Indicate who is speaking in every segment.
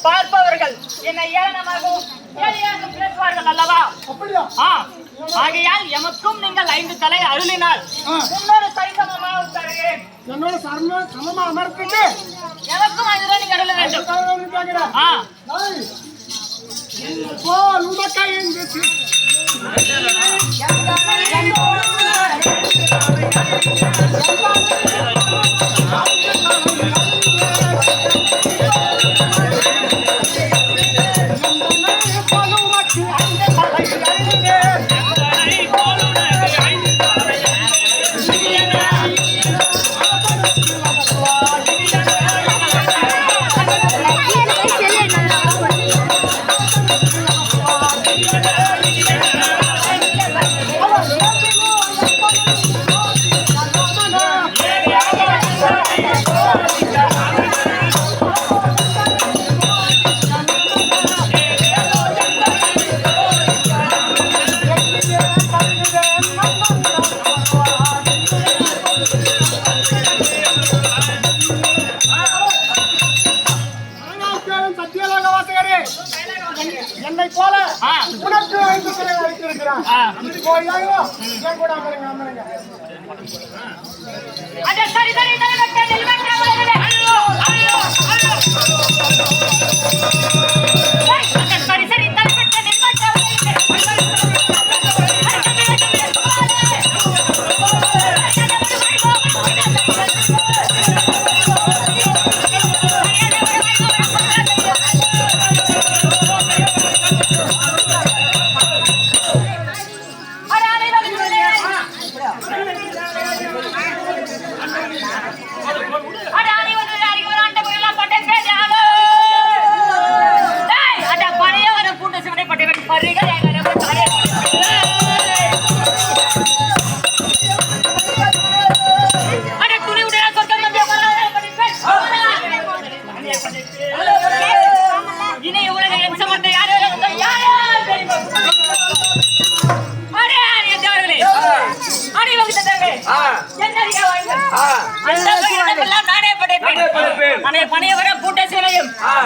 Speaker 1: பார்ப்பவர்கள் என்னை ஏளனமாகவும் பேசுவார்கள் அல்லவா? ஆகையால் எமக்கும் நீங்கள் 5 தலை அருளினால் உன்னோட சரிசமமாக தருகிறேன்.
Speaker 2: என்னோட சமமா அமர்த்திட்டு
Speaker 1: எனக்கும் 5 தலை நீங்க அருள வேண்டும். என்னை போல உனக்கு 5 தலை அளித்திருக்கிறான். சரி சரி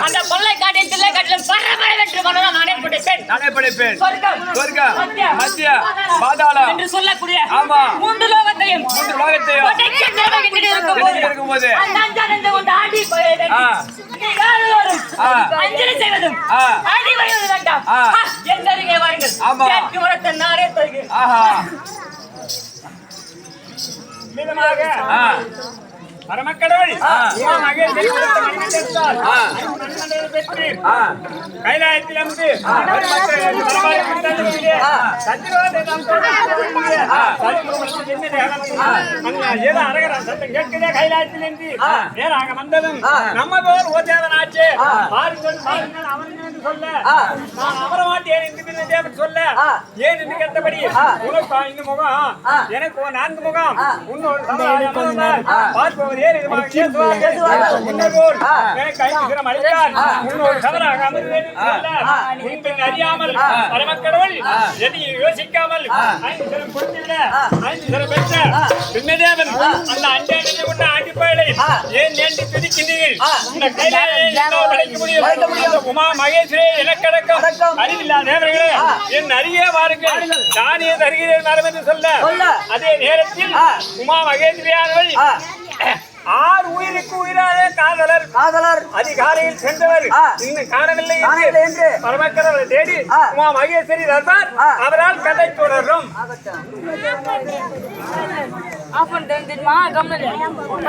Speaker 1: அந்த கொள்ளை காட்டில் தில்லை காட்டிலும் பரபர வெற்றி கொண்டதான் நானே படைப்பேன். சொர்க்கம் மத்திய பாதாளம் என்று சொல்லக்கூடிய 3 லோகத்தையும் இருக்கும்போது அஞ்சலி செய்வதும் அடி வருவது வேண்டாம். என் அருகே வாருங்கள். நானே தருகிறேன். பரமக்கடவுள் கைலாயத்தில் அமர்ந்து கைலாயத்தில் இருந்து நேராக வந்ததும் நம்ம போல் ஓதேவனாச்சு சொல்ல நான் அவர மாட்டேன் என்று சொல்ல ஏன் என்று கேட்டபடி உனக்கு இந்த முகம் எனக்கு 4 முகம் உன்னோடு பார்ப்பவர் அறியாமல் பரமக்கடவுள் எதையும் யோசிக்காமல் 5 தரம் கொடுத்துவிட 5 தரம் பெற்ற பின்னதேவன் அந்த அண்டை கொண்ட ஆண்டிப்பயலை ஏன் ஏண்டி துதிக்கின்றீர்கள்? இந்த கைலாயை படைக்க முடியும். உமா மகேஸ்வரே எனக்கடக்கம் அறிவில்லா தேவர்களே என் அருகே வாருங்கள். நானே தருகிறேன் மரம் என்று சொல்ல அதே நேரத்தில் உமா மகேஸ்வரியானவள் 6 உயிருக்கு உயிராக காதலர் அதிகாலையில் சென்றவர் இன்னும் காணவில்லை என்று பரமக்கடவுளை தேடி உமா மகேஸ்வரி தர்பார் அவரால் கதை தொடரும்.